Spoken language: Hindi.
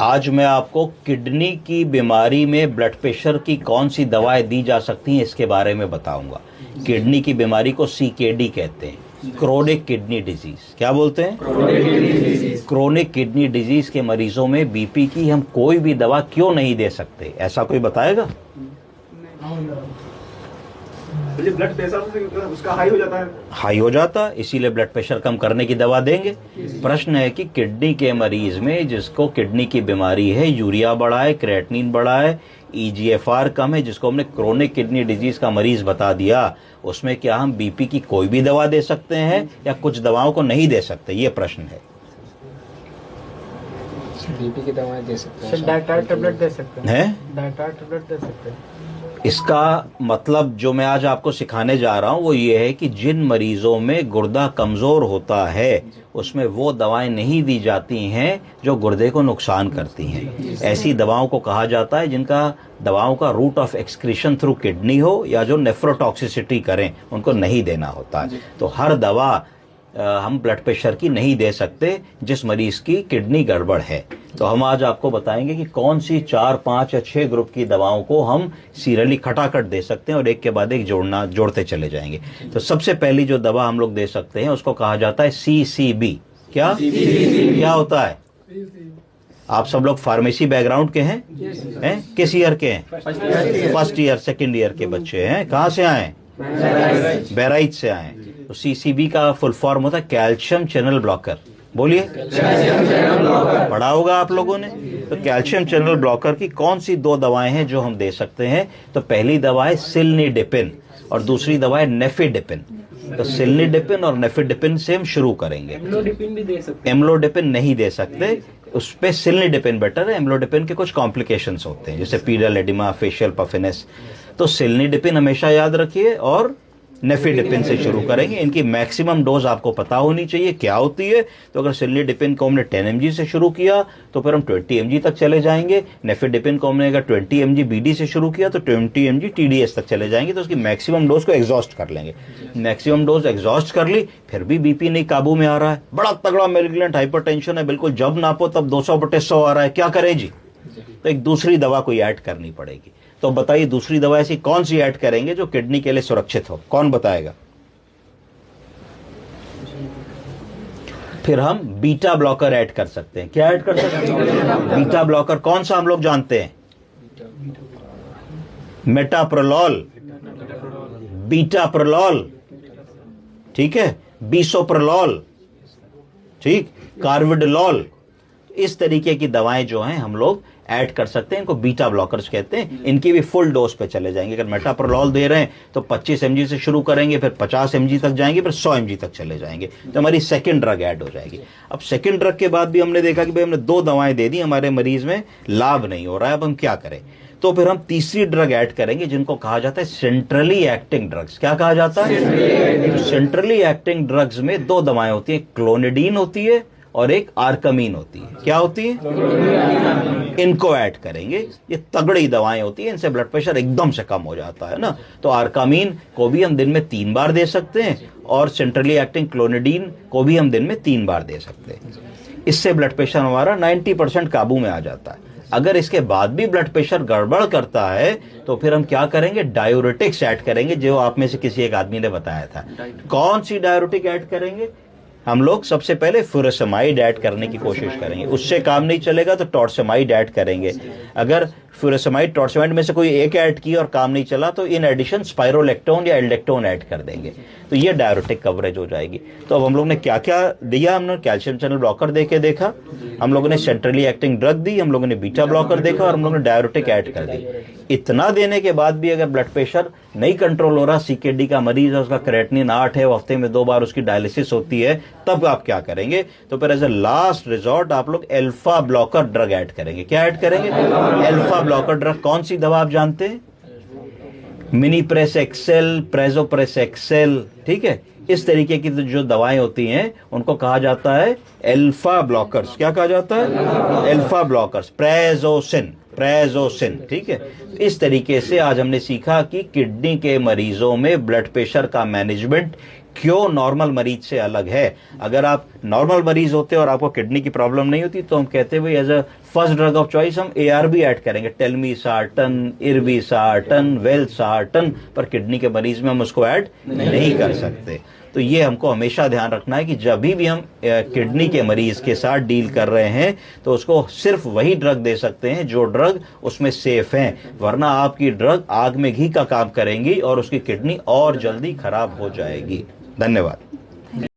आज मैं आपको किडनी की बीमारी में ब्लड प्रेशर की कौन सी दवाएं दी जा सकती हैं इसके बारे में बताऊंगा। किडनी की बीमारी को CKD कहते हैं, क्रोनिक किडनी डिजीज। क्या बोलते हैं? क्रोनिक किडनी डिजीज के मरीजों में BP की हम कोई भी दवा क्यों नहीं दे सकते, ऐसा कोई बताएगा? ब्लड प्रेशर उसका हाई हो जाता है, इसीलिए ब्लड प्रेशर कम करने की दवा देंगे। प्रश्न है कि किडनी के मरीज में जिसको किडनी की बीमारी है, यूरिया बढ़ा है, क्रेटिनिन बढ़ा है, EGFR कम है, जिसको हमने क्रोनिक किडनी डिजीज का मरीज बता दिया, उसमें क्या हम BP की कोई भी दवा दे सकते हैं या कुछ दवाओं को नहीं दे सकते? ये प्रश्न है। BP की दवाएं दे सकते हैं, डायटार टेबलेट दे सकते हैं, डायटार टेबलेट दे सकते हैं। इसका मतलब जो मैं आज आपको सिखाने जा रहा हूं वो ये है कि जिन मरीजों में गुर्दा कमजोर होता है उसमें वो दवाएं नहीं दी जाती हैं जो गुर्दे को नुकसान करती हैं। ऐसी दवाओं को कहा जाता है जिनका दवाओं का route of excretion through kidney हो या जो नेफ्रोटॉक्सिसिटी करें, उनको नहीं देना होता है। तो हर दवा हम ब्लड प्रेशर की नहीं दे सकते जिस मरीज की किडनी गड़बड़ है। तो हम आज आपको बताएंगे कि कौन सी 4, 5 या 6 ग्रुप की दवाओं को हम सीरियली खटाखट दे सकते हैं और एक के बाद एक जोड़ते चले जाएंगे। तो सबसे पहली जो दवा हम लोग दे सकते हैं उसको कहा जाता है CCB। क्या होता है? आप सब लोग फार्मेसी बैकग्राउंड के हैं? किस ईयर के हैं? फर्स्ट ईयर, सेकेंड ईयर के बच्चे हैं। कहाँ से आए? बहराइच से आए। तो CCB का फुल फॉर्म होता है कैल्शियम चैनल ब्लॉकर। बोलिए, पढ़ा होगा आप लोगों ने। तो कैल्शियम चैनल ब्लॉकर की कौन सी 2 दवाएं हैं जो हम दे सकते हैं? तो पहली दवा है सिल्नीडिपिन और दूसरी दवा है नेफिडिपिन। तो सिल्नीडिपिन और नेफिडिपिन से हम शुरू करेंगे। एम्लोडिपिन भी दे सकते हैं। एम्लोडिपिन नहीं दे सकते, उस पे सिल्नीडिपिन बेटर है। एम्लोडिपिन के कुछ कॉम्प्लिकेशंस होते हैं जैसे पीडल एडिमा, फेशियल पफिनेस। तो सिल्नीडिपिन हमेशा याद रखिए और नेफिडिपिन से शुरू करेंगे। इनकी मैक्सिमम डोज आपको पता होनी चाहिए क्या होती है। तो अगर सिल्नीडिपिन को हमने 10 mg से शुरू किया तो फिर हम 20 mg तक चले जाएंगे। नेफिडिपिन को हमने अगर 20 mg BD से शुरू किया तो 20 mg TDS तक चले जाएंगे। तो उसकी मैक्सिमम डोज को एग्जॉस्ट कर लेंगे। मैक्सिमम डोज एग्जॉस्ट कर ली, फिर भी BP नहीं काबू में आ रहा है, बड़ा तगड़ा मैलिग्नेंट हाइपरटेंशन है, बिल्कुल जब नापो तब 200/100 आ रहा है, क्या करें जी? तो एक दूसरी दवा कोई ऐड करनी पड़ेगी। तो बताइए दूसरी दवा ऐसी कौन सी ऐड करेंगे जो किडनी के लिए सुरक्षित हो? कौन बताएगा? फिर हम बीटा ब्लॉकर ऐड कर सकते हैं। क्या ऐड कर सकते हैं? बीटा ब्लॉकर कौन सा हम लोग जानते हैं? मेटाप्रोलॉल, बीटाप्रोलॉल, ठीक है, बिसोप्रोलॉल, ठीक, कार्विडोल। इस तरीके की दवाएं जो हैं हम लोग ऐड कर सकते हैं। इनको बीटा ब्लॉकर्स कहते हैं। इनकी भी फुल डोज पे चले जाएंगे। अगर मेटाप्रोलॉल दे रहे हैं तो 25 mg से शुरू करेंगे, फिर 50 mg तक जाएंगे, फिर 100 mg तक चले जाएंगे। तो हमारी सेकंड ड्रग ऐड हो जाएगी। अब सेकंड ड्रग के बाद भी हमने देखा कि भाई हमने 2 दवाएं दे दी, हमारे मरीज में लाभ नहीं हो रहा है, अब हम क्या करें? तो फिर हम तीसरी ड्रग ऐड करेंगे जिनको कहा जाता है सेंट्रली एक्टिंग ड्रग्स। क्या कहा जाता है? सेंट्रली एक्टिंग ड्रग्स में 2 दवाएं होती है, क्लोनिडीन होती है और एक आर्कमीन होती है। क्या होती है? इनको ऐड करेंगे। ये तगड़ी दवाएं होती हैं, इनसे ब्लड प्रेशर एकदम से कम हो जाता है ना। तो आर्कमीन को भी हम दिन में 3 बार दे सकते हैं और सेंट्रली एक्टिंग क्लोनिडीन को भी हम दिन में 3 बार दे सकते हैं। इससे ब्लड प्रेशर हमारा 90% काबू में आ जाता है। अगर इसके बाद भी ब्लड प्रेशर गड़बड़ करता है तो फिर हम क्या करेंगे? डायूरेटिक्स ऐड करेंगे, जो आप में से किसी एक आदमी ने बताया था। कौन सी डायूरेटिक ऐड करेंगे? हम लोग सबसे पहले फुरासेमाइड ऐड करने की कोशिश करेंगे। उससे काम नहीं चलेगा तो टॉर्सेमाइड ऐड करेंगे। अगर फुरासेमाइड टॉर्सेमाइड में से कोई एक ऐड की और काम नहीं चला तो इन एडिशन स्पाइरोलेक्टोन या एल्डेक्टोन ऐड कर देंगे। तो ये डायूरेटिक कवरेज हो जाएगी। तो अब हम लोग ने क्या क्या दिया? हमने कैल्शियम चैनल ब्लॉकर दे के देखा, हम लोगों ने सेंट्रली एक्टिंग ड्रग दी, हम लोगों ने बीटा ब्लॉकर देखा और हम लोगों ने डायूरेटिक ऐड कर दी। इतना देने के बाद भी अगर ब्लड प्रेशर नहीं कंट्रोल हो रहा, CKD का मरीज है, उसका क्रेटिनिन 8 है, हफ्ते में 2 बार उसकी डायलिसिस होती है, तब आप क्या करेंगे? तो फिर एज ए लास्ट रिजॉर्ट आप लोग अल्फा ब्लॉकर ड्रग ऐड करेंगे। क्या ऐड करेंगे? Alpha blocker drug. कौन सी दवा आप जानते हैं? मिनीप्रेस एक्सेल, प्रेजोप्रेस एक्सेल, ठीक है। इस तरीके की जो दवाएं होती हैं उनको कहा जाता है अल्फा ब्लॉकर्स। क्या कहा जाता है? Alpha blockers. प्रेजोसिन, ठीक है। इस तरीके से आज हमने सीखा कि किडनी के मरीजों में ब्लड प्रेशर का मैनेजमेंट क्यों नॉर्मल मरीज से अलग है। अगर आप नॉर्मल मरीज होते और आपको किडनी की प्रॉब्लम नहीं होती तो हम कहते हुए as a first drug of choice हम ARB ऐड करेंगे, टेलमीसार्टन, इरबीसार्टन, वेल्सार्टन, पर किडनी के मरीज में हम उसको ऐड नहीं कर सकते। तो ये हमको हमेशा ध्यान रखना है कि जब भी हम किडनी के मरीज के साथ डील कर रहे हैं तो उसको सिर्फ वही ड्रग दे सकते हैं जो ड्रग उसमें सेफ है, वरना आपकी ड्रग आग में घी का काम करेंगी और उसकी किडनी और जल्दी खराब हो जाएगी। धन्यवाद।